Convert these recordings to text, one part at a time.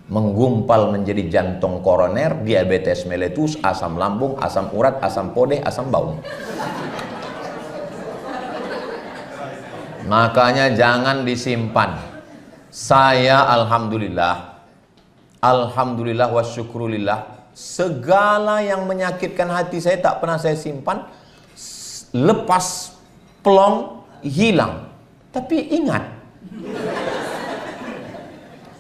menggumpal menjadi jantung koroner, diabetes meletus, asam lambung, asam urat, asam podeh, asam baung. Makanya jangan disimpan. Saya alhamdulillah wa syukrulillah, segala yang menyakitkan hati saya tak pernah saya simpan, lepas, plong, hilang. Tapi ingat,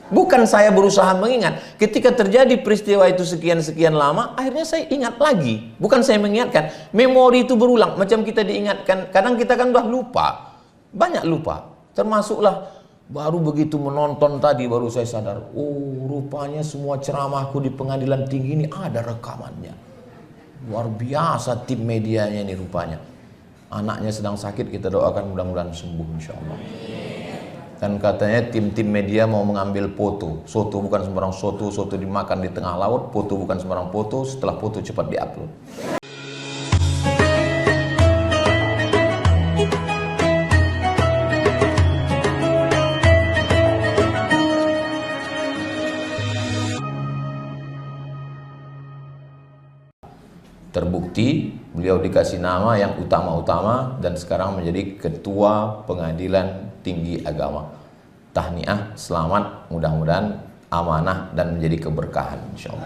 bukan saya berusaha mengingat. Ketika terjadi peristiwa itu sekian-sekian lama, akhirnya saya ingat lagi. Bukan saya mengingatkan, memori itu berulang. Macam kita diingatkan, kadang kita kan udah lupa, banyak lupa. Termasuklah baru begitu menonton tadi, baru saya sadar, oh rupanya semua ceramahku di pengadilan tinggi ini ada rekamannya. Luar biasa tim medianya ini rupanya. Anaknya sedang sakit, kita doakan mudah-mudahan sembuh insya Allah. Dan katanya tim-tim media mau mengambil foto. Soto bukan sembarang soto, soto dimakan di tengah laut. Foto bukan sembarang foto, setelah foto cepat diupload. Terbukti beliau dikasih nama yang utama-utama dan sekarang menjadi Ketua Pengadilan Tinggi Agama. Tahniah, selamat, mudah-mudahan amanah dan menjadi keberkahan insyaallah.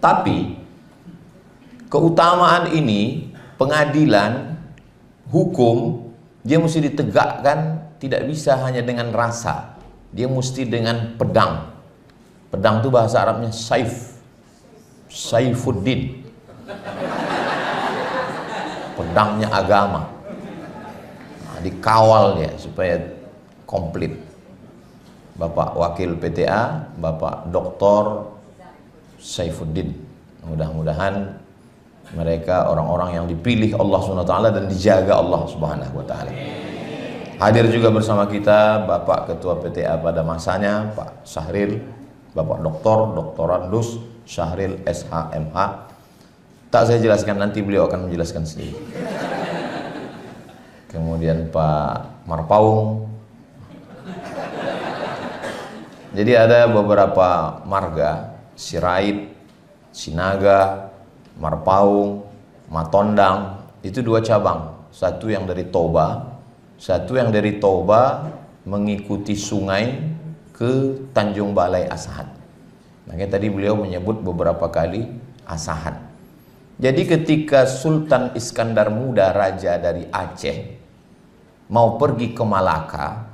Tapi keutamaan ini, pengadilan hukum, dia mesti ditegakkan, tidak bisa hanya dengan rasa, dia mesti dengan pedang. Pedang itu bahasa Arabnya saif, Saifuddin, pedangnya agama. Nah, dikawal ya supaya komplit. Bapak Wakil PTA, Bapak Dr. Saifuddin. Mudah-mudahan mereka orang-orang yang dipilih Allah SWT dan dijaga Allah SWT. Hadir juga bersama kita Bapak Ketua PTA pada masanya, Pak Syahril, Bapak Dr. Andus Syahril SHMH. Tak saya jelaskan, nanti beliau akan menjelaskan sendiri. Kemudian Pak Marpaung. Jadi ada beberapa marga, Sirait, Sinaga, Marpaung, Matondang, itu 2 cabang. Satu yang dari Toba, satu yang dari Toba mengikuti sungai ke Tanjung Balai Asahan. Makanya tadi beliau menyebut beberapa kali Asahan. Jadi ketika Sultan Iskandar Muda, raja dari Aceh, mau pergi ke Malaka,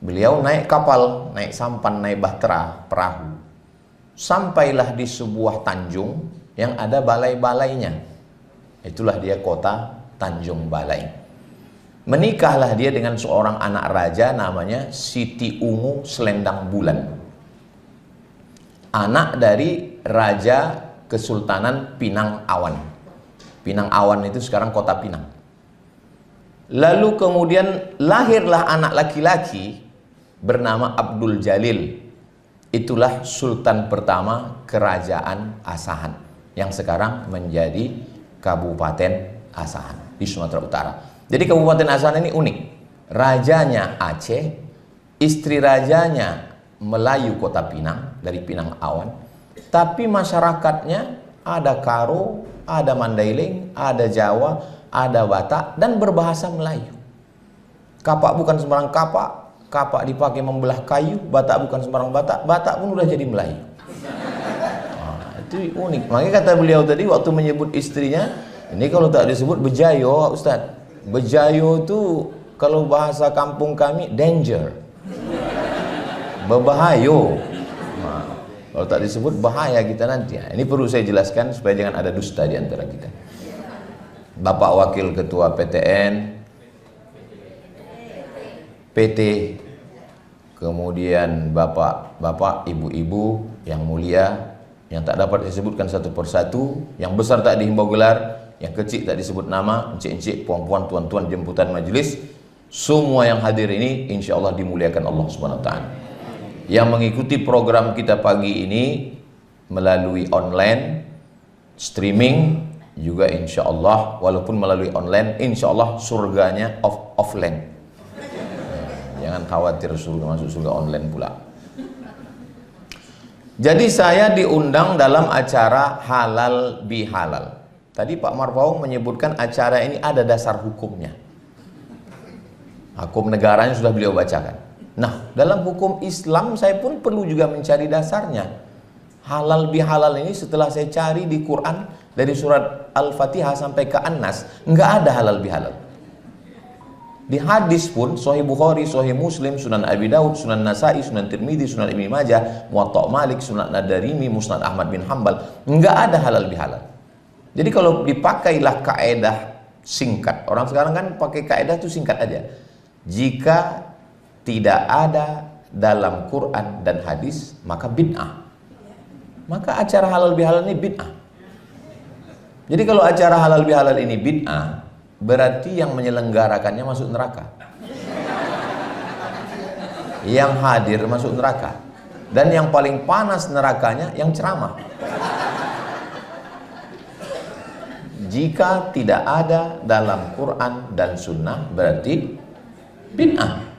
beliau naik kapal, naik sampan, naik bahtera, perahu. Sampailah di sebuah tanjung yang ada balai-balainya. Itulah dia kota Tanjung Balai. Menikahlah dia dengan seorang anak raja namanya Siti Ungu Selendang Bulan. Anak dari Raja Kesultanan Pinang Awan. Pinang Awan itu sekarang kota Pinang. Lalu kemudian lahirlah anak laki-laki bernama Abdul Jalil. Itulah sultan pertama kerajaan Asahan yang sekarang menjadi Kabupaten Asahan di Sumatera Utara. Jadi Kabupaten Asahan ini unik. Rajanya Aceh, istri rajanya Melayu Kota Pinang dari Pinang Awan. Tapi masyarakatnya ada Karo, ada Mandailing, ada Jawa, ada Batak, dan berbahasa Melayu. Kapak bukan sembarang kapak, kapak dipakai membelah kayu. Batak bukan sembarang Batak, Batak pun udah jadi Melayu. Nah, itu unik. Makanya kata beliau tadi waktu menyebut istrinya, ini kalau tak disebut bejayo, Ustaz. Bejayo itu kalau bahasa kampung kami danger, bebahayo. Kalau tak disebut bahaya kita nanti. Nah, ini perlu saya jelaskan supaya jangan ada dusta di antara kita. Bapak Wakil Ketua PTN, PT, kemudian bapak-bapak, ibu-ibu yang mulia, yang tak dapat disebutkan satu persatu, yang besar tak dihimbau gelar, yang kecil tak disebut nama, encik-encik, puan-puan, tuan-tuan, jemputan majelis, semua yang hadir ini insya Allah dimuliakan Allah Subhanahu Wa Taala. Yang mengikuti program kita pagi ini melalui online, streaming juga insya Allah, walaupun melalui online, insya Allah surganya offline. Jangan khawatir surga masuk surga online pula. Jadi saya diundang dalam acara halal bihalal. Tadi Pak Marfaung menyebutkan acara ini ada dasar hukumnya. Hukum negaranya sudah beliau bacakan. Nah, dalam hukum Islam saya pun perlu juga mencari dasarnya. Halal bihalal ini setelah saya cari di Quran dari surat Al-Fatihah sampai ke An-Nas, nggak ada halal bihalal. Di hadis pun Sahih Bukhari, Sahih Muslim, Sunan Abi Daud, Sunan Nasai, Sunan Tirmidzi, Sunan Ibnu Majah, Muwatta Malik, Sunan Ad-Darimi, Musnad Ahmad bin Hambal, nggak ada halal bihalal. Jadi kalau dipakailah kaedah singkat, orang sekarang kan pakai kaedah itu singkat aja. Jika tidak ada dalam Quran dan hadis, maka bid'ah. Maka acara halal bihalal ini bid'ah. Jadi kalau acara halal bihalal ini bid'ah, berarti yang menyelenggarakannya masuk neraka. Yang hadir masuk neraka. Dan yang paling panas nerakanya yang ceramah. Jika tidak ada dalam Quran dan Sunnah, berarti bid'ah.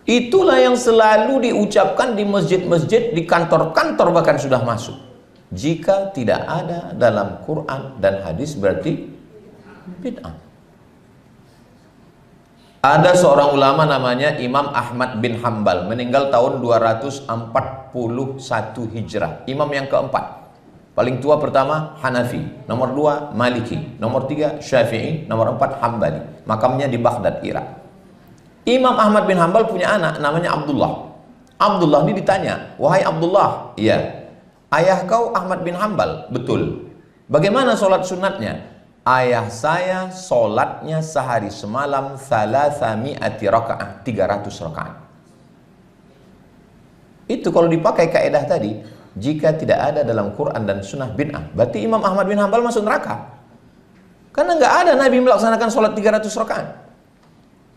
Itulah yang selalu diucapkan di masjid-masjid, di kantor-kantor bahkan sudah masuk. Jika tidak ada dalam Quran dan hadis, berarti bid'ah. Ada seorang ulama namanya Imam Ahmad bin Hambal, meninggal tahun 241 Hijrah. Imam yang keempat. Paling tua pertama Hanafi, nomor 2 Maliki, nomor 3 Syafi'i, nomor 4 Hambali. Makamnya di Baghdad, Irak. Imam Ahmad bin Hambal punya anak namanya Abdullah. Abdullah ini ditanya, "Wahai Abdullah," iya, "ayah kau Ahmad bin Hambal?" "Betul." "Bagaimana sholat sunatnya?" "Ayah saya sholatnya sehari semalam 300 rakaat, 300 rakaat." Itu kalau dipakai kaidah tadi, jika tidak ada dalam Quran dan Sunnah bid'ah, berarti Imam Ahmad bin Hambal masuk neraka. Karena nggak ada Nabi melaksanakan sholat 300 rakaat.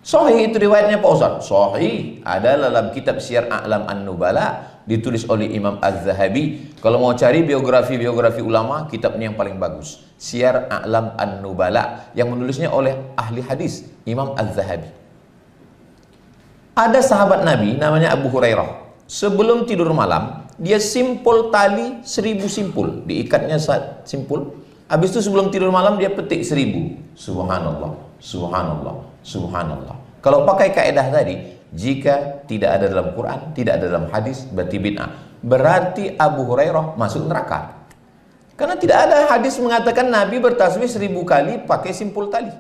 Sahih itu riwayatnya Pak Ustaz. Sahih ada dalam kitab Syiar A'lam An-Nubala, ditulis oleh Imam Az-Zahabi. Kalau mau cari biografi ulama, kitab ini yang paling bagus. Syiar A'lam An-Nubala, yang menulisnya oleh ahli hadis Imam Az-Zahabi. Ada sahabat Nabi namanya Abu Hurairah. Sebelum tidur malam, dia simpul tali 1000 simpul, diikatnya simpul. Habis itu sebelum tidur malam dia petik 1000. Subhanallah, subhanallah, subhanallah. Kalau pakai kaidah tadi, jika tidak ada dalam Quran, tidak ada dalam hadis, berarti bid'ah. Berarti Abu Hurairah masuk neraka. Karena tidak ada hadis mengatakan Nabi bertasbih 1000 kali pakai simpul tali.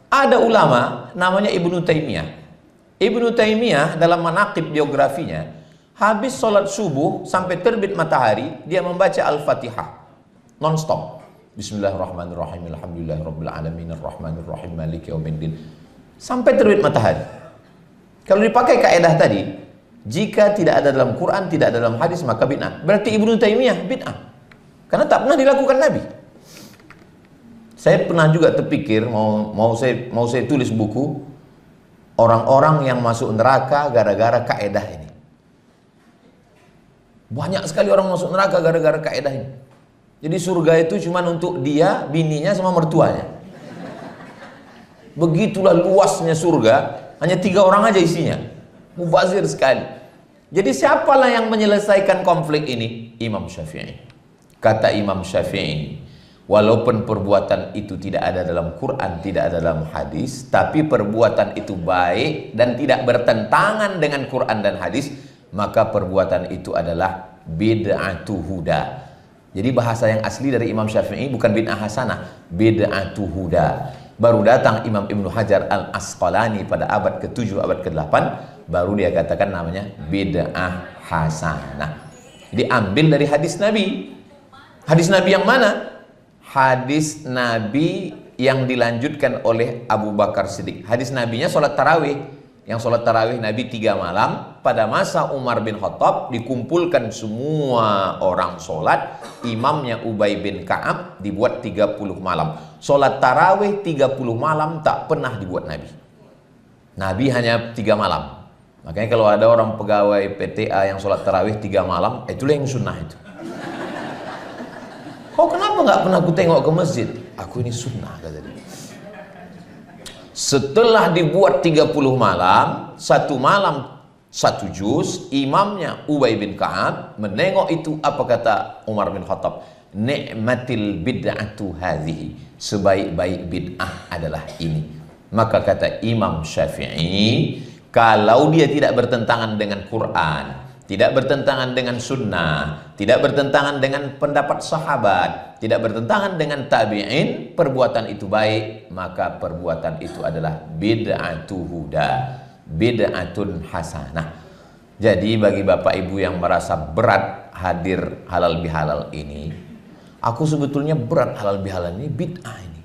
Ada ulama namanya Ibnu Taimiyah. Ibnu Taimiyah dalam manaqib biografinya, habis sholat subuh sampai terbit matahari, dia membaca Al-Fatihah non-stop. Bismillahirrahmanirrahim, alhamdulillahirabbil alamin, arrahmanirrahim, maliki yaumiddin, sampai terbit matahari. Kalau dipakai kaidah tadi, jika tidak ada dalam Quran, tidak ada dalam hadis, maka bid'ah. Berarti Ibnu Taimiyah bid'ah. Karena tak pernah dilakukan Nabi. Saya pernah juga terpikir mau saya tulis buku orang-orang yang masuk neraka gara-gara kaidah ini. Banyak sekali orang masuk neraka gara-gara kaidah ini. Jadi surga itu cuma untuk dia, bininya, sama mertuanya. Begitulah luasnya surga, hanya 3 orang aja isinya. Mubazir sekali. Jadi siapalah yang menyelesaikan konflik ini? Imam Syafi'i. Kata Imam Syafi'i, walaupun perbuatan itu tidak ada dalam Quran, tidak ada dalam hadis, tapi perbuatan itu baik dan tidak bertentangan dengan Quran dan hadis, maka perbuatan itu adalah bid'atu huda. Jadi bahasa yang asli dari Imam Syafi'i bukan bid'ah hasanah, bid'atu huda. Baru datang Imam Ibnu Hajar Al-Asqalani pada abad ke-7, abad ke-8, baru dia katakan namanya bid'ah hasanah. Jadi ambil dari hadis Nabi. Hadis Nabi yang mana? Hadis Nabi yang dilanjutkan oleh Abu Bakar Siddiq. Hadis Nabinya sholat tarawih. Yang sholat tarawih Nabi 3 malam. Pada masa Umar bin Khattab dikumpulkan semua orang sholat. Imamnya Ubay bin Ka'ab dibuat 30 malam. Sholat tarawih 30 malam tak pernah dibuat Nabi. Nabi hanya 3 malam. Makanya kalau ada orang pegawai PTA yang sholat tarawih 3 malam, itulah yang sunnah itu. Kau kenapa nggak pernah aku tengok ke masjid? Aku ini sunnah, kata dia. Setelah dibuat 30 malam, 1 malam satu juz, imamnya Ubay bin Ka'ab menengok itu, apa kata Umar bin Khattab? Ni'matil bid'atu hadhihi, sebaik-baik bid'ah adalah ini. Maka kata Imam Syafi'i, kalau dia tidak bertentangan dengan Quran, tidak bertentangan dengan sunnah, tidak bertentangan dengan pendapat sahabat, tidak bertentangan dengan tabi'in, perbuatan itu baik, maka perbuatan itu adalah bid'atu huda, bid'atun hasanah. Jadi bagi bapak ibu yang merasa berat hadir halal bihalal ini, aku sebetulnya berat halal bihalal ini, bid'ah ini.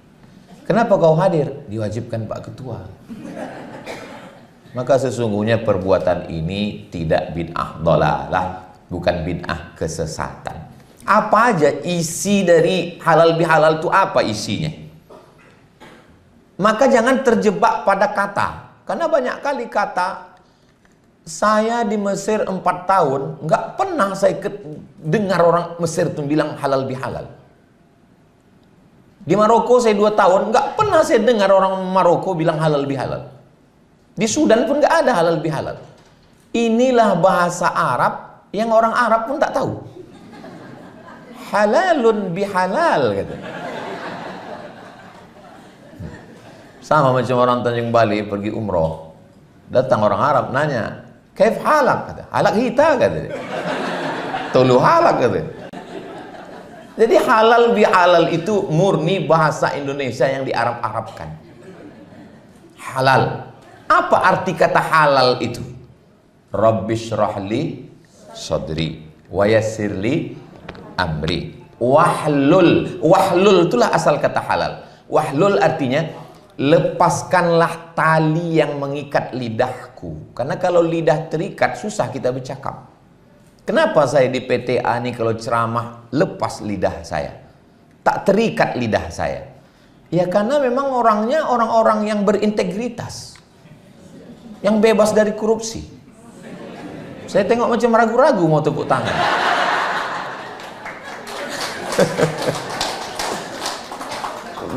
Kenapa kau hadir? Diwajibkan Pak Ketua. Maka sesungguhnya perbuatan ini tidak bid'ah dhalalah, bukan bid'ah kesesatan. Apa aja isi dari halal bihalal itu, apa isinya? Maka jangan terjebak pada kata. Karena banyak kali kata, saya di Mesir 4 tahun, nggak pernah saya dengar orang Mesir itu bilang halal bihalal. Di Maroko saya 2 tahun, nggak pernah saya dengar orang Maroko bilang halal bihalal. Di Sudan pun nggak ada halal bihalal. Inilah bahasa Arab yang orang Arab pun tak tahu. Halalun bihalal gitu. Sama macam orang Tanjung Bali pergi umroh, datang orang Arab nanya, "Kaif halak?" kata. "Halak hita," kata dia. "Tulu halak," kata. Jadi halal bihalal itu murni bahasa Indonesia yang diarab-arabkan. Halal. Apa arti kata halal itu? Rabbishrahli sadri wa yassirli amri wahlul. Wahlul itulah asal kata halal. Wahlul artinya lepaskanlah tali yang mengikat lidahku. Karena kalau lidah terikat susah kita bercakap. Kenapa saya di PTA ini kalau ceramah lepas lidah saya, tak terikat lidah saya? Ya karena memang orangnya orang-orang yang berintegritas, yang bebas dari korupsi. Saya tengok macam ragu-ragu mau tepuk tangan.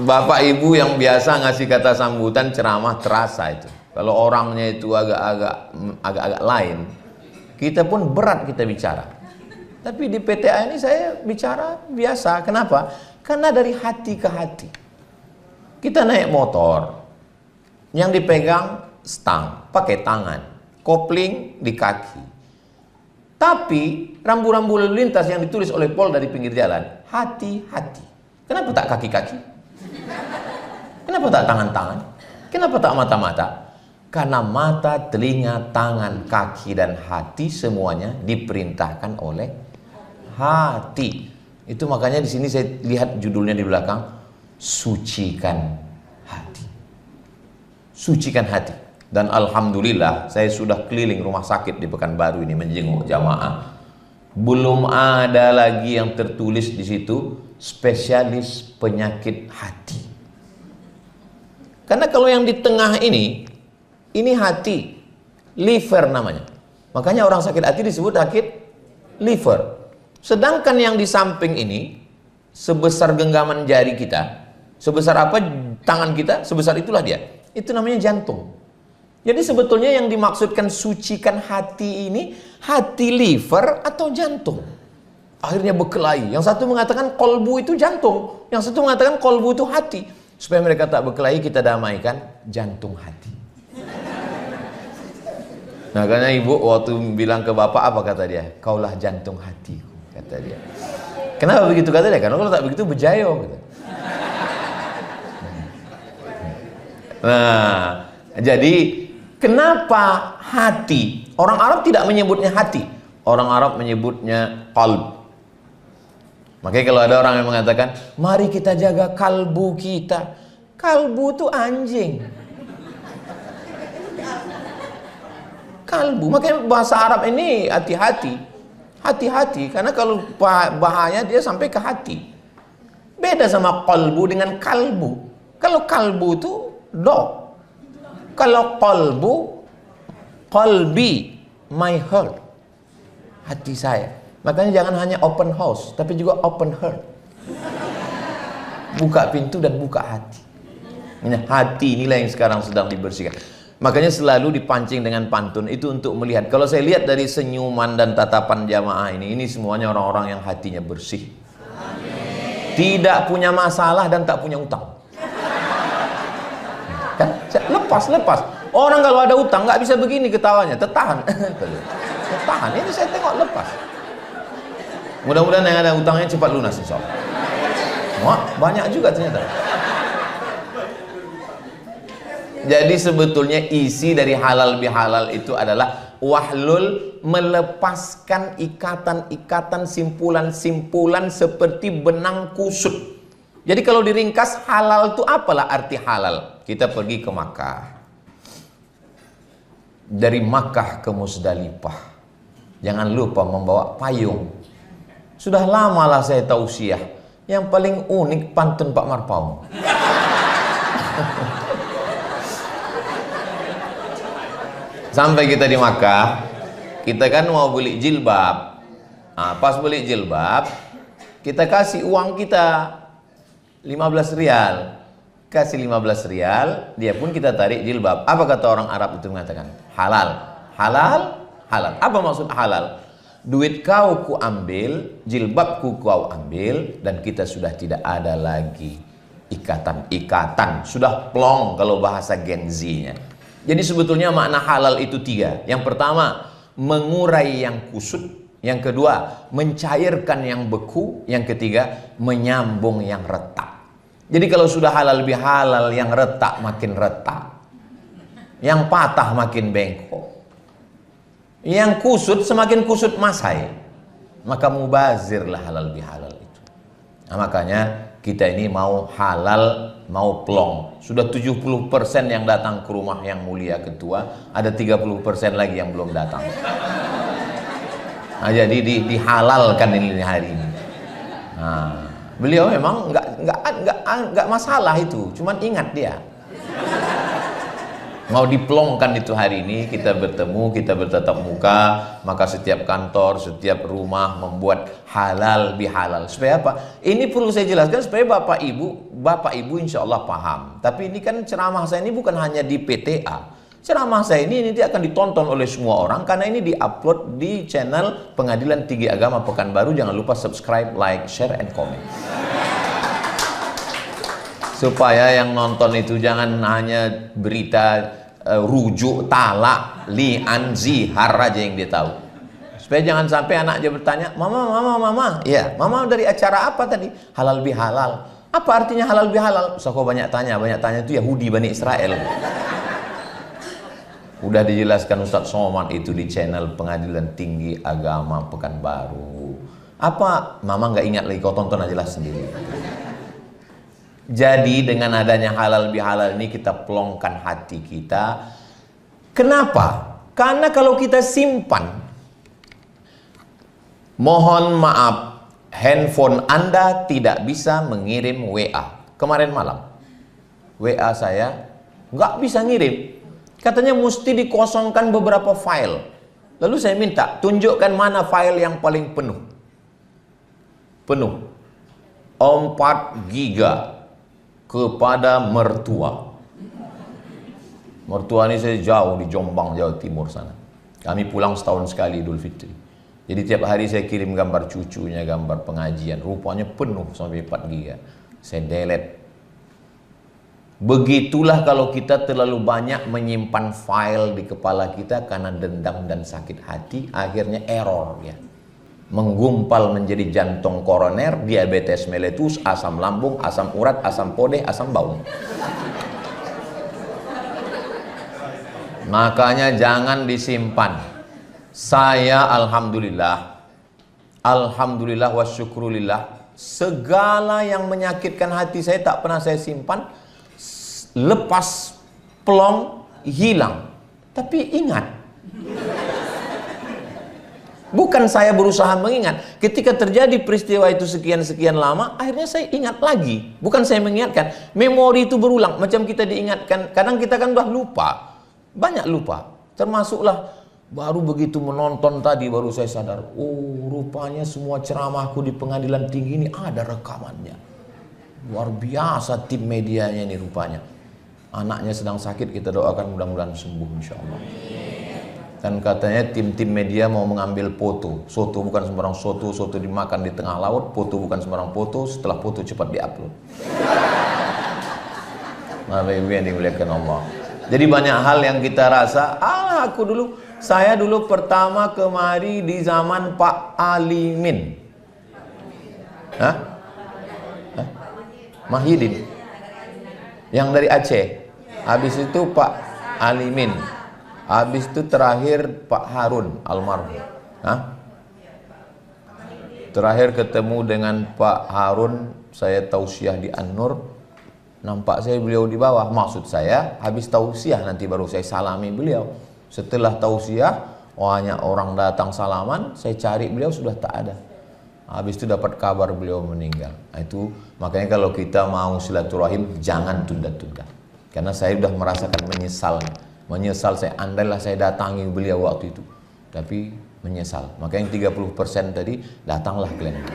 Bapak ibu yang biasa ngasih kata sambutan ceramah terasa itu. Kalau orangnya itu agak-agak lain, kita pun berat kita bicara. Tapi di PTA ini saya bicara biasa. Kenapa? Karena dari hati ke hati. Kita naik motor, yang dipegang stang, pakai tangan, kopling di kaki. Tapi rambu-rambu lalu lintas yang ditulis oleh Polda di pinggir jalan, hati-hati. Kenapa tak kaki-kaki? Kenapa tak tangan-tangan? Kenapa tak mata-mata? Karena mata, telinga, tangan, kaki, dan hati semuanya diperintahkan oleh hati. Itu makanya di sini saya lihat judulnya di belakang, sucikan hati. Sucikan hati. Dan alhamdulillah saya sudah keliling rumah sakit di Pekanbaru ini menjenguk jamaah. Belum ada lagi yang tertulis di situ spesialis penyakit hati. Karena kalau yang di tengah ini hati, liver namanya. Makanya orang sakit hati disebut sakit liver. Sedangkan yang di samping ini sebesar genggaman jari kita, sebesar apa tangan kita, sebesar itulah dia. Itu namanya jantung. Jadi sebetulnya yang dimaksudkan sucikan hati ini, hati liver atau jantung. Akhirnya berkelahi. Yang satu mengatakan kolbu itu jantung, yang satu mengatakan kolbu itu hati. Supaya mereka tak berkelahi, kita damaikan jantung hati. Nah, karena ibu waktu bilang ke bapak, apa kata dia? Kaulah jantung hatiku, kata dia. Kenapa begitu kata dia? Karena kalau tak begitu bejayo. Gitu. Nah, jadi kenapa hati? Orang Arab tidak menyebutnya hati. Orang Arab menyebutnya qalb. Makanya kalau ada orang yang mengatakan, mari kita jaga kalbu kita. Kalbu itu anjing. Kalbu. Makanya bahasa Arab ini hati-hati. Hati-hati. Karena kalau bahaya dia sampai ke hati. Beda sama qalbu dengan kalbu. Kalau kalbu itu dog. Kalau qalbu, qalbi, my heart. Hati saya. Makanya jangan hanya open house, tapi juga open heart. Buka pintu dan buka hati. Hati inilah yang sekarang sedang dibersihkan. Makanya selalu dipancing dengan pantun itu untuk melihat. Kalau saya lihat dari senyuman dan tatapan jamaah ini semuanya orang-orang yang hatinya bersih. Amin. Tidak punya masalah dan tak punya utang. Kan? Lepas. Orang kalau ada utang nggak bisa begini ketawanya, tertahan. Tertahan. Ini saya tengok lepas. Mudah-mudahan yang ada utangnya cepat lunas insya Allah. Wah, banyak juga ternyata. Jadi sebetulnya isi dari halal bihalal itu adalah wahlul, melepaskan ikatan-ikatan, simpulan-simpulan seperti benang kusut. Jadi kalau diringkas halal itu apalah arti halal? Kita pergi ke Makkah. Dari Makkah ke Musdalifah. Jangan lupa membawa payung. Sudah lama lah saya tausiah. Yang paling unik pantun Pak Marpaung. Sampai kita di Makkah, kita kan mau beli jilbab. Nah, pas beli jilbab, kita kasih uang kita 15 rial. Kasih 15 rial, dia pun kita tarik jilbab. Apa kata orang Arab itu mengatakan? Halal. Halal? Halal. Apa maksud halal? Duit kau ku ambil, jilbabku kau ambil, dan kita sudah tidak ada lagi ikatan-ikatan. Sudah plong kalau bahasa Gen Z-nya. Jadi sebetulnya makna halal itu 3. Yang pertama, mengurai yang kusut. Yang kedua, mencairkan yang beku. Yang ketiga, menyambung yang retak. Jadi kalau sudah halal bihalal, yang retak makin retak, yang patah makin bengkok, yang kusut semakin kusut masai, maka mubazirlah halal bihalal itu. Nah, makanya kita ini mau halal, mau plong. Sudah 70% yang datang ke rumah yang mulia ketua, ada 30% lagi yang belum datang. Nah, jadi dihalalkan ini hari ini. Nah, beliau memang nggak masalah itu, cuman ingat dia. Mau diplongkan itu hari ini, kita bertemu, kita bertatap muka, maka setiap kantor, setiap rumah membuat halal bihalal. Supaya apa? Ini perlu saya jelaskan supaya Bapak Ibu insya Allah paham. Tapi ini kan ceramah saya ini bukan hanya di PTA. Ceramah saya ini nanti akan ditonton oleh semua orang karena ini diupload di channel Pengadilan Tinggi Agama Pekanbaru. Jangan lupa subscribe, like, share, and comment. Supaya yang nonton itu jangan hanya berita rujuk, talak, li'an, zihar aja yang dia tahu. Supaya jangan sampai anak dia bertanya, mama, ya, mama dari acara apa tadi? Halal bihalal. Apa artinya halal bihalal? So, kok banyak tanya itu Yahudi Bani Israel. Udah dijelaskan Ustadz Somad itu di channel Pengadilan Tinggi Agama Pekanbaru. Apa? Mama nggak ingat lagi, kau tonton aja lah sendiri. Jadi dengan adanya halal bihalal ini kita plongkan hati kita. Kenapa? Karena kalau kita simpan, mohon maaf, handphone Anda tidak bisa mengirim WA. Kemarin malam WA saya nggak bisa ngirim. Katanya mesti dikosongkan beberapa file. Lalu saya minta, tunjukkan mana file yang paling penuh. Penuh 4 giga kepada mertua. Mertua ini saya jauh di Jombang, Jawa Timur sana. Kami pulang setahun sekali Idul Fitri. Jadi tiap hari saya kirim gambar cucunya, gambar pengajian. Rupanya penuh sampai 4 giga. Saya delete. Begitulah kalau kita terlalu banyak menyimpan file di kepala kita karena dendam dan sakit hati, akhirnya error ya. Menggumpal menjadi jantung koroner, diabetes meletus, asam lambung, asam urat, asam podeh, asam baung. Makanya jangan disimpan. Saya alhamdulillah wa syukrulillah, segala yang menyakitkan hati saya tak pernah saya simpan. Lepas, plong, hilang. Tapi ingat, bukan saya berusaha mengingat. Ketika terjadi peristiwa itu sekian-sekian lama, akhirnya saya ingat lagi. Bukan saya mengingatkan. Memori itu berulang. Macam kita diingatkan. Kadang kita kan udah lupa. Banyak lupa. Termasuklah baru begitu menonton tadi, baru saya sadar. Oh, rupanya semua ceramahku di Pengadilan Tinggi ini ada rekamannya. Luar biasa tim medianya ini rupanya. Anaknya sedang sakit, kita doakan mudah-mudahan sembuh insya Allah. Dan katanya tim-tim media mau mengambil foto. Soto bukan sembarang soto, soto dimakan di tengah laut. Foto bukan sembarang foto, setelah foto cepat diupload. Bapak Ibu yang dimuliakan Allah. Jadi banyak hal yang kita rasa, saya dulu pertama kemari di zaman Pak Alimin. Hah? Mahidin. Yang dari Aceh. Habis itu Pak Alimin. Habis itu terakhir Pak Harun almarhum. Hah? Terakhir ketemu dengan Pak Harun, saya tausiah di An-Nur. Nampak saya beliau di bawah. Maksud saya habis tausiah nanti baru saya salami beliau. Setelah tausiah, banyak orang datang salaman, saya cari beliau sudah tak ada. Habis itu dapat kabar beliau meninggal. Itu makanya kalau kita mau silaturahim jangan tunda-tunda. Karena saya sudah merasakan menyesal saya, andailah saya datangi beliau waktu itu. Tapi menyesal. Makanya 30% tadi datanglah kalian.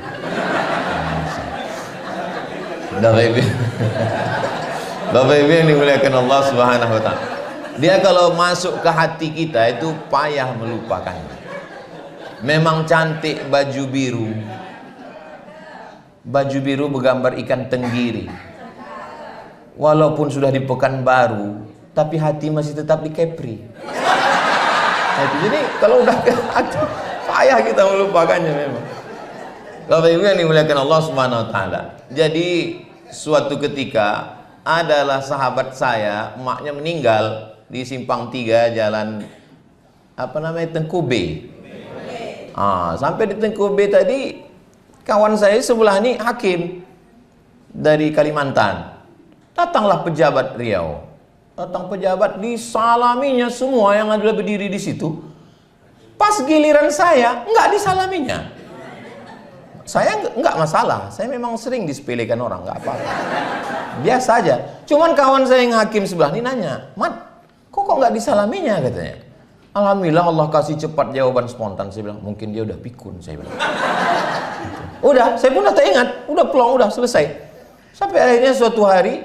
Bapak Ibu yang dimuliakan Allah Subhanahu wa taala. Dia kalau masuk ke hati kita itu payah melupakannya. Memang cantik baju biru. Baju biru bergambar ikan tenggiri. Walaupun sudah di Pekanbaru, tapi hati masih tetap di Kepri. Jadi kalau udah ke hati, payah kita melupakannya memang. Bapak Ibu yang dimuliakan Allah Subhanahu wa taala. Jadi suatu ketika adalah sahabat saya, emaknya meninggal di Simpang 3 jalan Tengku B. Sampai di Tengku B tadi kawan saya sebelah ini hakim dari Kalimantan. Datanglah pejabat Riau. Datang pejabat, disalaminya semua yang ada berdiri di situ. Pas giliran saya enggak disalaminya. Saya enggak masalah, saya memang sering disepelekan orang, enggak apa-apa. Biasa aja. Cuman kawan saya yang hakim sebelah ini nanya, "Mat, kok enggak disalaminya?" katanya. Alhamdulillah Allah kasih cepat jawaban spontan. Saya bilang, mungkin dia udah pikun, saya bilang. Udah, saya pun udah tak ingat, udah plong, udah selesai. Sampai akhirnya suatu hari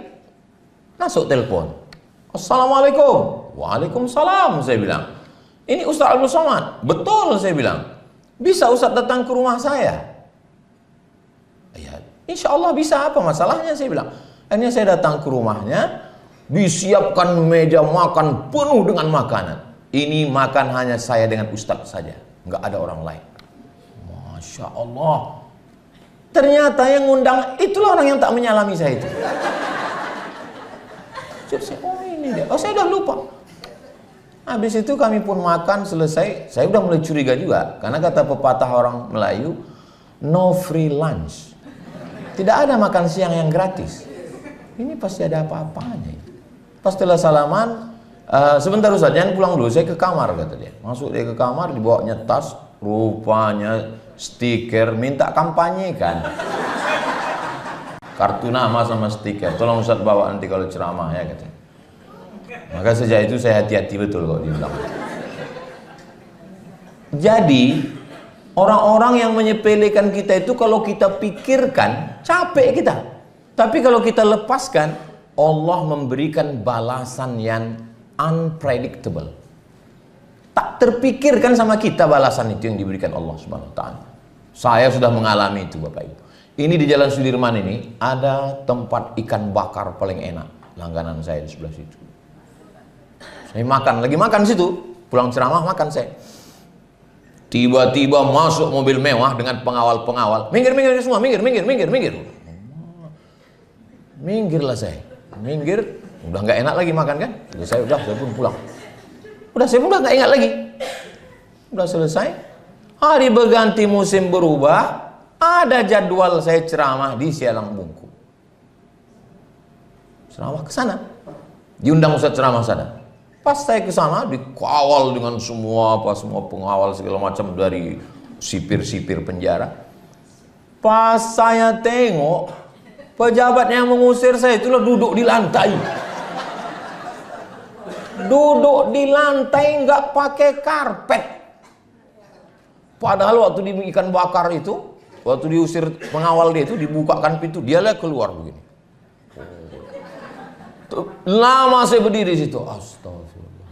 masuk telepon. "Assalamualaikum." "Waalaikumsalam," saya bilang. "Ini Ustaz Abdul Somad." "Betul," saya bilang. "Bisa Ustaz datang ke rumah saya?" "Ya, insya Allah bisa, apa masalahnya?" saya bilang. Akhirnya saya datang ke rumahnya, disiapkan meja makan penuh dengan makanan. Ini makan hanya saya dengan Ustaz saja, nggak ada orang lain. Masya Allah. Ternyata yang ngundang itulah orang yang tak menyalami saya itu. Oh ini dia, saya udah lupa. Habis itu kami pun makan selesai, saya udah mulai curiga juga. Karena kata pepatah orang Melayu, no free lunch. Tidak ada makan siang yang gratis. Ini pasti ada apa-apanya. Pas setelah salaman, sebentar Ustaz, jangan pulang dulu, saya ke kamar, kata dia. Masuk dia ke kamar, dibawanya tas, rupanya stiker, minta kampanye kan. Kartu nama sama stiker, tolong Ustaz bawa nanti kalau ceramah ya, katanya. Maka sejak itu saya hati-hati betul kalau dibilang. Jadi orang-orang yang menyepelekan kita itu kalau kita pikirkan capek kita. Tapi kalau kita lepaskan, Allah memberikan balasan yang unpredictable. Tak terpikirkan sama kita balasan itu yang diberikan Allah Subhanahu wa taala. Saya sudah mengalami itu Bapak Ibu. Ini di Jalan Sudirman ini ada tempat ikan bakar paling enak. Langganan saya di sebelah situ. Saya lagi makan situ, pulang ceramah makan saya. Tiba-tiba masuk mobil mewah dengan pengawal-pengawal. Minggir semua, minggir. Minggirlah saya. Minggir, udah nggak enak lagi makan kan? Jadi saya pun pulang. Saya pun udah nggak ingat lagi. Udah selesai. Hari berganti musim berubah, ada jadwal saya ceramah di Sialang Bungku. Ceramah ke sana. Diundang Ustaz ceramah sana. Pas saya ke sana dikawal dengan semua pengawal segala macam dari sipir-sipir penjara. Pas saya tengok pejabat yang mengusir saya itulah duduk di lantai. Duduk di lantai nggak pakai karpet. Padahal waktu di ikan bakar itu, waktu diusir pengawal dia itu dibukakan pintu, dia lah keluar begini. Lama saya berdiri situ. Astagfirullah.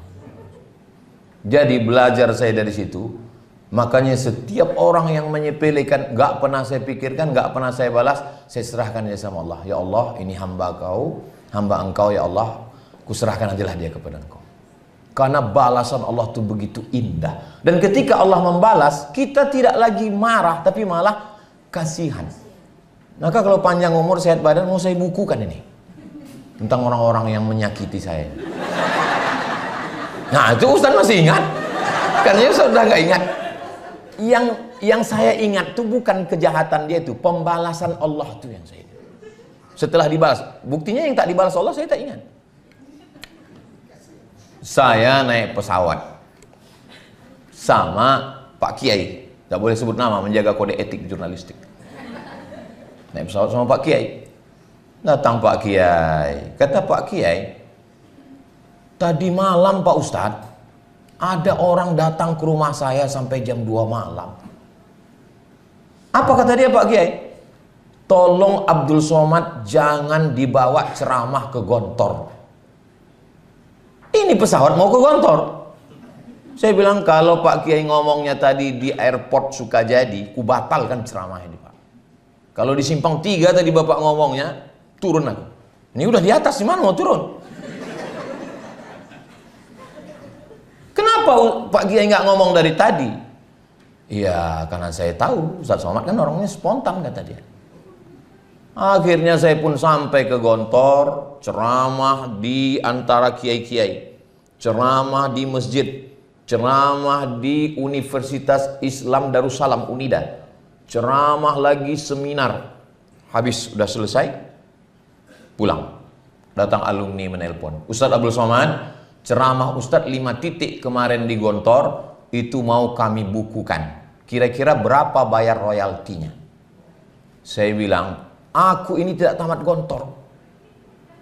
Jadi belajar saya dari situ. Makanya setiap orang yang menyepelekan, gak pernah saya pikirkan, gak pernah saya balas, saya serahkan dia sama Allah. Ya Allah, ini hamba engkau ya Allah, kuserahkan ajalah dia kepada engkau. Karena balasan Allah itu begitu indah. Dan ketika Allah membalas, kita tidak lagi marah, tapi malah kasihan. Maka kalau panjang umur, sehat badan, mau saya bukukan ini. Tentang orang-orang yang menyakiti saya. Nah itu Ustaz masih ingat. Karena sudah gak ingat. Yang saya ingat itu bukan kejahatan dia itu, pembalasan Allah itu yang saya ingat. Setelah dibalas, buktinya yang tak dibalas Allah saya tak ingat. Saya naik pesawat sama Pak Kiai, tak boleh sebut nama, menjaga kode etik jurnalistik. Naik pesawat sama Pak Kiai. Datang Pak Kiai, kata Pak Kiai, tadi malam Pak Ustadz, ada orang datang ke rumah saya sampai jam 2 malam. Apa kata dia Pak Kiai? Tolong Abdul Somad jangan dibawa ceramah ke Gontor. Ini pesawat mau ke Gontor. Saya bilang kalau Pak Kiai ngomongnya tadi di airport Sukajadi, ku batalkan ceramahnya Pak. Kalau di Simpang 3 tadi Bapak ngomongnya, turun aku. Ini udah di atas, gimana mau turun? Kenapa Pak Kiai nggak ngomong dari tadi? Iya, karena saya tahu Ustaz Somad kan orangnya spontan, kata dia. Akhirnya saya pun sampai ke Gontor, ceramah di antara kiai-kiai, ceramah di masjid, ceramah di Universitas Islam Darussalam Unida, ceramah lagi seminar. Habis udah selesai, pulang. Datang alumni menelpon, Ustaz Abdul Somad, ceramah Ustadz 5 titik kemarin di Gontor itu mau kami bukukan. Kira-kira berapa bayar royaltinya? Saya bilang, aku ini tidak tamat Gontor.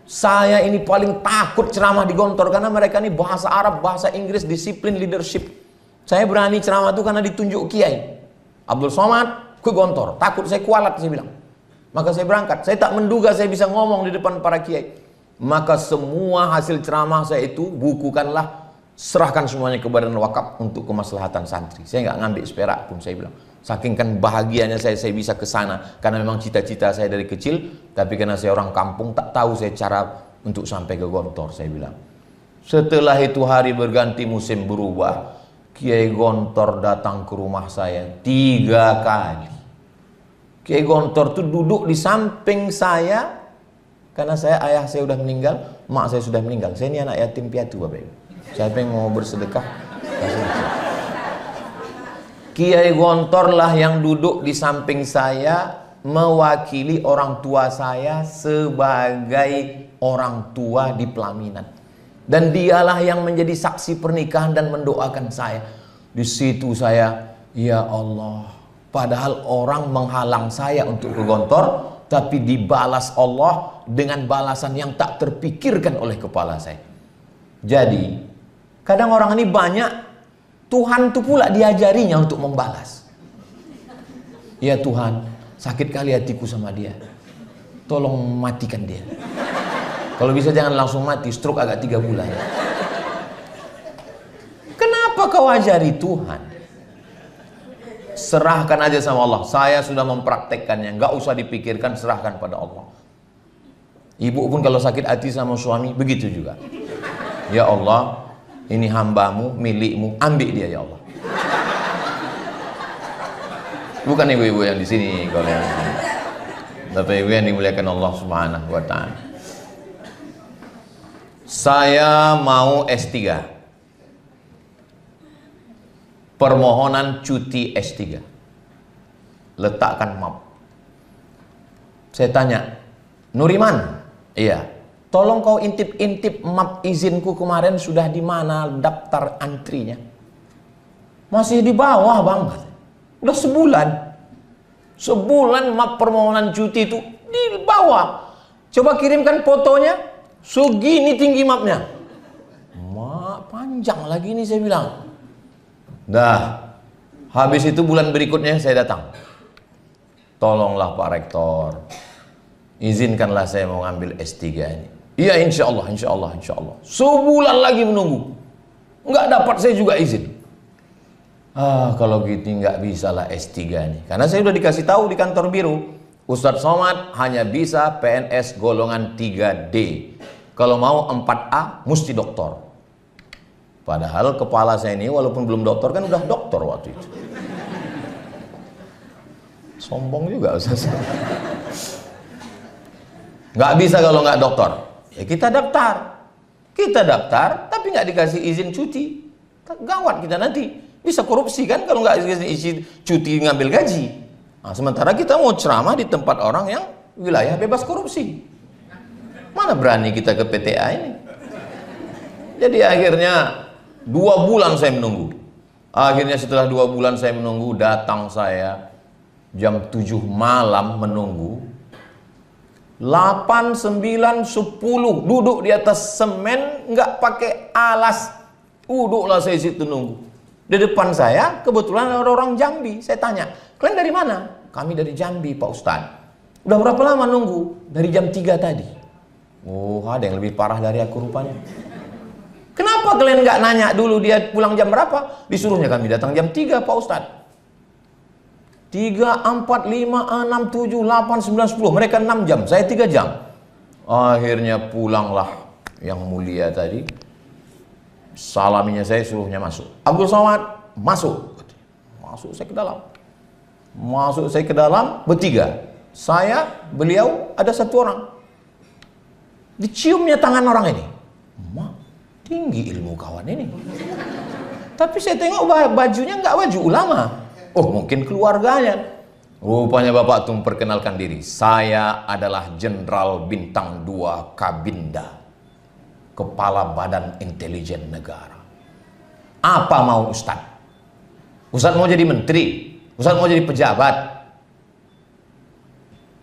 Saya ini paling takut ceramah di Gontor karena mereka ini bahasa Arab, bahasa Inggris, disiplin leadership. Saya berani ceramah itu karena ditunjuk Kiai Abdul Somad ke Gontor. Takut saya kualat, saya bilang. Maka saya berangkat. Saya tak menduga saya bisa ngomong di depan para Kiai. Maka semua hasil ceramah saya itu bukukanlah, serahkan semuanya ke badan wakaf untuk kemaslahatan santri. Saya nggak ngambil seperak pun, saya bilang. Saking kan bahagianya saya bisa ke sana karena memang cita-cita saya dari kecil, tapi karena saya orang kampung tak tahu saya cara untuk sampai ke Gontor, saya bilang. Setelah itu hari berganti musim berubah, Kiai Gontor datang ke rumah saya 3 kali. Kiai Gontor tuh duduk di samping saya. Karena ayah saya sudah meninggal, mak saya sudah meninggal. Saya ini anak yatim piatu, Bapak Ibu. Siapa yang mau bersedekah? Kiai Gontor lah yang duduk di samping saya, mewakili orang tua saya sebagai orang tua di pelaminan. Dan dialah yang menjadi saksi pernikahan dan mendoakan saya. Di situ saya, ya Allah, padahal orang menghalang saya untuk ke Gontor, tapi dibalas Allah dengan balasan yang tak terpikirkan oleh kepala saya. Jadi, kadang orang ini banyak, Tuhan itu pula diajarinya untuk membalas. Ya Tuhan, sakit kali hatiku sama dia. Tolong matikan dia. Kalau bisa jangan langsung mati, stroke agak 3 bulan. Kenapa kau ajari Tuhan? Serahkan aja sama Allah. Saya sudah mempraktekkannya, nggak usah dipikirkan, serahkan pada Allah. Ibu pun kalau sakit hati sama suami begitu juga. Ya Allah, ini hambamu, milikmu, ambil dia ya Allah. Bukan ibu-ibu yang di sini, kalau yang Bapak Ibu yang dimuliakan Allah Subhanahu wa taala. Saya mau S3. Permohonan cuti S3. Letakkan map. Saya tanya, Nuriman, iya, tolong kau intip-intip map izinku kemarin sudah di mana daftar antrinya? Masih di bawah bang. Udah sebulan. Sebulan map permohonan cuti itu di bawah. Coba kirimkan fotonya. Segini tinggi mapnya. Mak, panjang lagi nih saya bilang. Dah, habis itu bulan berikutnya saya datang. Tolonglah Pak Rektor, izinkanlah saya mau ngambil S3 ini. Iya, insya Allah, insya Allah, insya Allah. Sebulan lagi menunggu. Nggak dapat, saya juga izin. Kalau gitu nggak bisa lah S3 nih. Karena saya udah dikasih tahu di kantor biru, Ustadz Somad hanya bisa PNS golongan 3D. Kalau mau 4A, mesti doktor. Padahal kepala saya ini walaupun belum doktor kan udah doktor waktu itu. Sombong juga Ustaz. Nggak bisa kalau nggak doktor. Ya kita daftar. Kita daftar tapi nggak dikasih izin cuti. Gawat kita nanti. Bisa korupsi kan kalau nggak dikasih izin cuti ngambil gaji. Nah, sementara kita mau ceramah di tempat orang yang wilayah bebas korupsi. Mana berani kita ke PTA ini? Jadi akhirnya 2 bulan saya menunggu. Akhirnya setelah 2 bulan saya menunggu, datang saya jam 7 malam menunggu. 8, 9, 10 duduk di atas semen, nggak pakai alas. Duduklah saya situ nunggu. Di depan saya kebetulan ada orang Jambi. Saya tanya, kalian dari mana? Kami dari Jambi Pak Ustadz. Udah berapa lama nunggu? Dari jam 3 tadi. Oh, ada yang lebih parah dari aku rupanya. Kenapa kalian nggak nanya dulu dia pulang jam berapa? Disuruhnya kami datang jam 3 Pak Ustadz. 3, 4, 5, 6, 7, 8, 9, 10. Mereka 6 jam, saya 3 jam. Akhirnya pulanglah yang mulia tadi. Salaminya saya suruhnya masuk. Abdul Somad, masuk. Masuk saya ke dalam. Masuk saya ke dalam, bertiga. Saya, beliau, ada 1 orang. Diciumnya tangan orang ini. Tinggi ilmu kawan ini. Tapi saya tengok bajunya nggak baju ulama. Oh, mungkin keluarganya. Rupanya Bapak tuh memperkenalkan diri. Saya adalah Jenderal Bintang 2 Kabinda, Kepala Badan Intelijen Negara. Apa mau Ustadz? Ustadz mau jadi menteri? Ustadz mau jadi pejabat?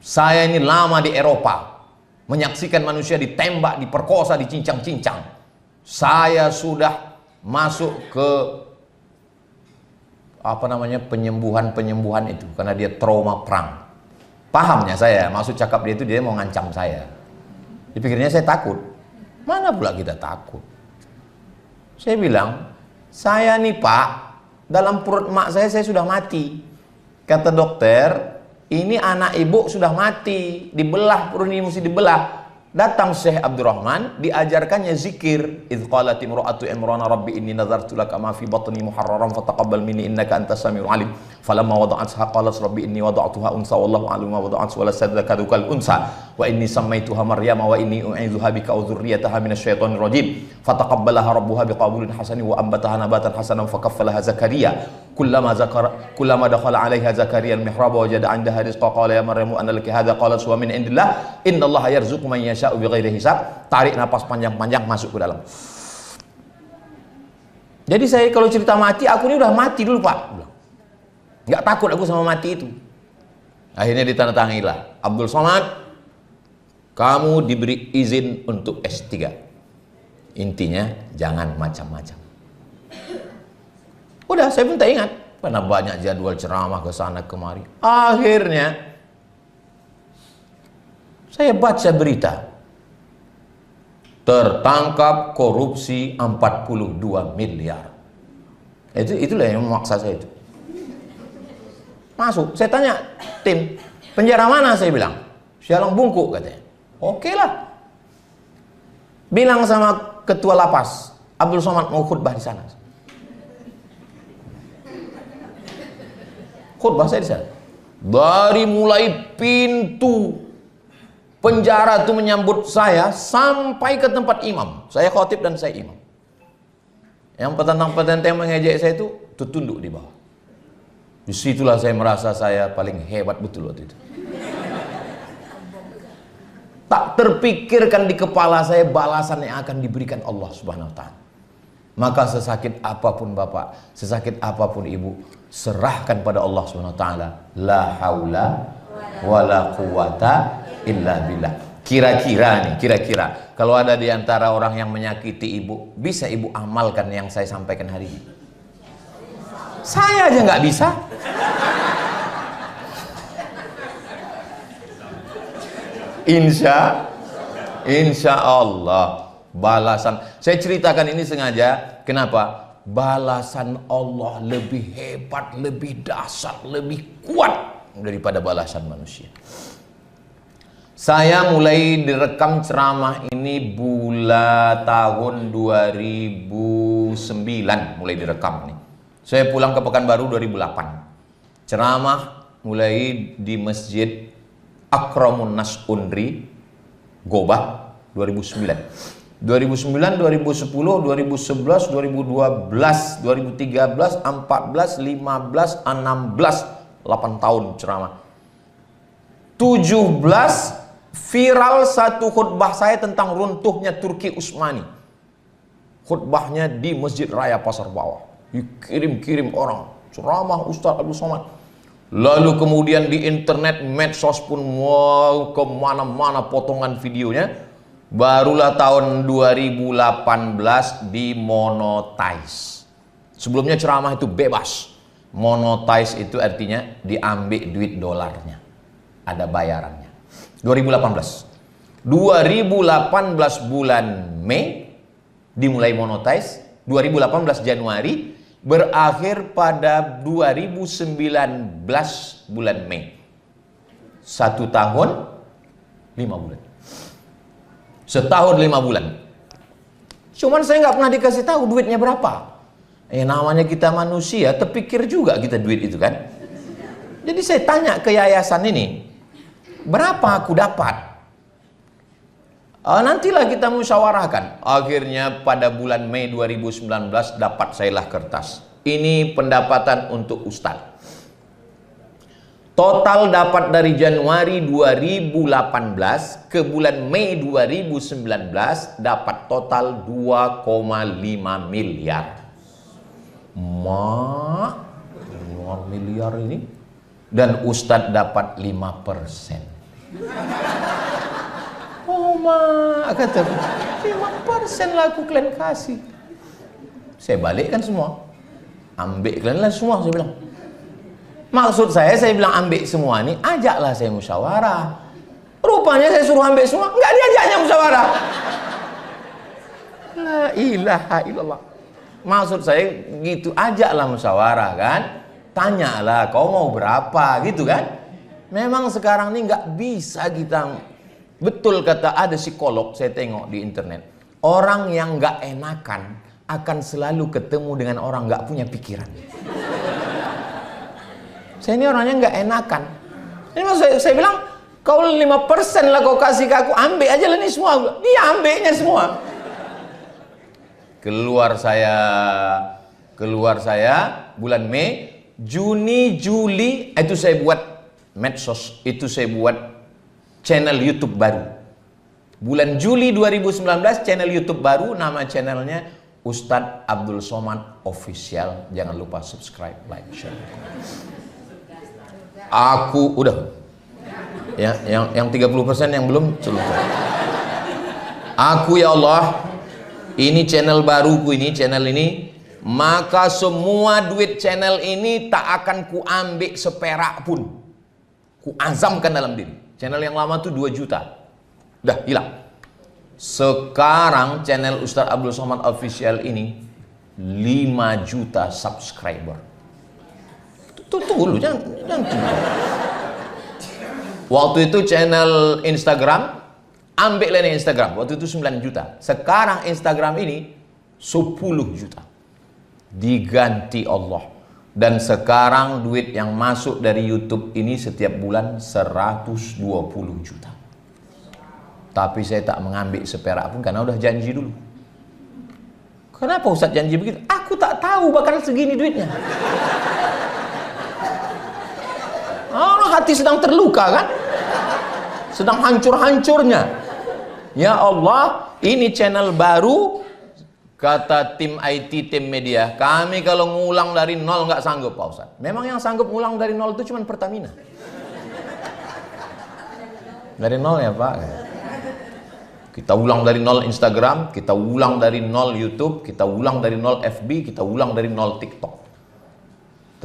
Saya ini lama di Eropa, menyaksikan manusia ditembak, diperkosa, dicincang-cincang. Saya sudah masuk ke penyembuhan itu karena dia trauma perang. Pahamnya saya, maksud cakap dia itu dia mau ngancam saya. Dipikirnya saya takut. Mana pula kita takut? Saya bilang, saya nih Pak, dalam perut mak saya sudah mati. Kata dokter, ini anak ibu sudah mati, dibelah, perut ini mesti dibelah. Datang Syekh Abdurrahman, diajarkannya zikir. Idz qalat imra'atu Imran rabbi inni nazartu laka ma fi batni muharraran fataqabbal minni innaka antas samiul alim. Falamma wada'atha qalat rabbi inni wada'tuha unsa wallahu a'lamu ma wada'at wa la sadakadukal unsa wa inni sammaituha maryama wa inni u'idzuha bika wa dzurriyyataha minasyaitonir rajim. Fataqabbalaha rabbuha biqabulin hasanin wa ambataha nabatan hasanan fakaffalaha Zakaria. Kullama dakhala 'alaiha Zakaria al-mihrab wajada 'indaha rizqa qala ya maryamu anna laki hadha qalat huwa min indillah innallaha yarzuqu man yasha'u bighairi hisab. Tarik napas panjang-panjang, masuk ke dalam. Jadi saya kalau cerita mati, aku ini udah mati dulu Pak. Nggak takut aku sama mati itu. Akhirnya ditandatanganilah, Abdul Somad, kamu diberi izin untuk S3. Intinya jangan macam-macam. Udah, saya pun tak ingat. Karena banyak jadwal ceramah ke sana kemari. Akhirnya saya baca berita. Tertangkap korupsi 42 miliar. Itulah yang memaksa saya itu. Masuk, saya tanya tim, penjara mana? Saya bilang, Sialang Bungkuk katanya. Oke lah. Bilang sama ketua lapas, Abdul Somad mau khutbah di sana. Khutbah saya di sana. Dari mulai pintu penjara itu menyambut saya sampai ke tempat imam. Saya khotib dan saya imam. Yang petentang-petentang yang mengejek saya itu tunduk di bawah. Disitulah saya merasa saya paling hebat betul waktu itu. Tak terpikirkan di kepala saya balasan yang akan diberikan Allah Subhanahu wa Ta'ala. Maka sesakit apapun Bapak, sesakit apapun Ibu, serahkan pada Allah Subhanahu wa Ta'ala. La haula wala quwata illa billah. Kira-kira kalau ada di antara orang yang menyakiti Ibu, bisa Ibu amalkan yang saya sampaikan hari ini? Saya aja nggak bisa. Insya Allah balasan. Saya ceritakan ini sengaja. Kenapa? Balasan Allah lebih hebat, lebih dahsyat, lebih kuat daripada balasan manusia. Saya mulai direkam ceramah ini bulan tahun 2009 mulai direkam nih. Saya pulang ke Pekanbaru 2008. Ceramah mulai di Masjid Akramun Nas Unri Gobah 2009. 2009, 2010, 2011, 2012, 2013, 14, 15, 16, 8 tahun ceramah. 17 viral satu khutbah saya tentang runtuhnya Turki Utsmani. Khutbahnya di Masjid Raya Pasar Bawah. Dikirim-kirim orang. Ceramah Ustaz Abdul Somad. Lalu kemudian di internet, medsos pun mau kemana-mana potongan videonya. Barulah tahun 2018 dimonetize. Sebelumnya ceramah itu bebas. Monetize itu artinya diambil duit dolarnya. Ada bayarannya. 2018 bulan Mei dimulai monetize. 2018 Januari berakhir pada 2019 bulan Mei. 1 tahun 5 bulan. Setahun 5 bulan. Cuman saya nggak pernah dikasih tahu duitnya berapa. Namanya kita manusia, terpikir juga kita duit itu kan. Jadi saya tanya ke yayasan ini, berapa aku dapat? Nantilah kita musyawarahkan. Akhirnya pada bulan Mei 2019 dapat sayalah kertas. Ini pendapatan untuk Ustadz. Total dapat dari Januari 2018 ke bulan Mei 2019 dapat total 2,5 miliar. 5 miliar ini. Dan Ustadz dapat 5%. Oh kata 5% lah aku kalian kasih. Saya balikkan semua. Ambil kalian lah semua, saya bilang. Maksud saya bilang ambil semua ini, ajaklah saya musyawarah. Rupanya saya suruh ambil semua, enggak diajaknya musyawarah. La ilaha illallah. Maksud saya gitu, ajaklah musyawarah kan. Tanyalah kau mau berapa gitu kan. Memang sekarang ini enggak bisa kita. Betul kata ada psikolog saya tengok di internet. Orang yang enggak enakan akan selalu ketemu dengan orang enggak punya pikiran. Saya ini orangnya nggak enakan. Ini saya bilang, kau 5% lah kau kasih ke aku, ambil aja lah ini semua. Dia ambilnya semua. Keluar saya bulan Mei, Juni, Juli itu saya buat medsos, itu saya buat channel YouTube baru. Bulan Juli 2019 channel YouTube baru, nama channelnya Ustadz Abdul Somad Official. Jangan lupa subscribe, like, share. Aku udah ya, yang 30% yang belum selesai. Aku ya Allah, ini channel baruku ini, channel ini, maka semua duit channel ini tak akan ku ambil seperak pun. Ku azamkan dalam diri. Channel yang lama tuh 2 juta. Udah hilang. Sekarang channel Ustadz Abdul Somad Official ini 5 juta subscriber. Tunggu dulu, jangan tunggu. Waktu itu channel Instagram, ambil lain Instagram, waktu itu 9 juta. Sekarang Instagram ini 10 juta. Diganti Allah. Dan sekarang duit yang masuk dari YouTube ini setiap bulan 120 juta. Tapi saya tak mengambil seperak pun karena udah janji dulu. Kenapa Ustaz janji begitu? Aku tak tahu bakal segini duitnya. Hati sedang terluka kan, sedang hancur-hancurnya. Ya Allah, ini channel baru, kata tim IT, tim media, kami kalau ngulang dari nol nggak sanggup Pak Ustaz. Memang yang sanggup ngulang dari nol itu cuma Pertamina. Dari nol ya Pak. Kita ulang dari nol Instagram, kita ulang dari nol YouTube, kita ulang dari nol FB, kita ulang dari nol TikTok.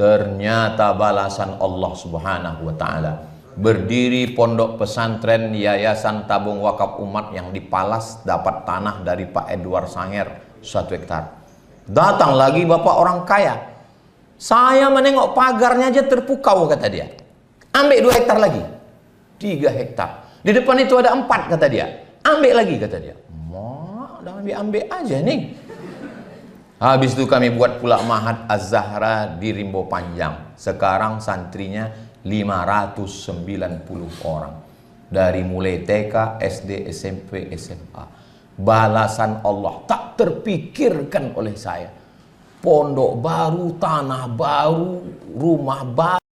Ternyata balasan Allah Subhanahu wa ta'ala Berdiri pondok pesantren Yayasan Tabung Wakaf Umat yang di Palas, dapat tanah dari Pak Edward Sanger 1 hektar. Datang lagi bapak orang kaya. Saya menengok pagarnya aja terpukau, kata dia. Ambil 2 hektar lagi. 3 hektar. Di depan itu ada 4, kata dia. Ambil lagi, kata dia. Mak, dah ambil aja nih. Habis itu kami buat pula Mahat Az-Zahra di Rimbo Panjang. Sekarang santrinya 590 orang. Dari mulai TK, SD, SMP, SMA. Balasan Allah tak terpikirkan oleh saya. Pondok baru, tanah baru, rumah baru.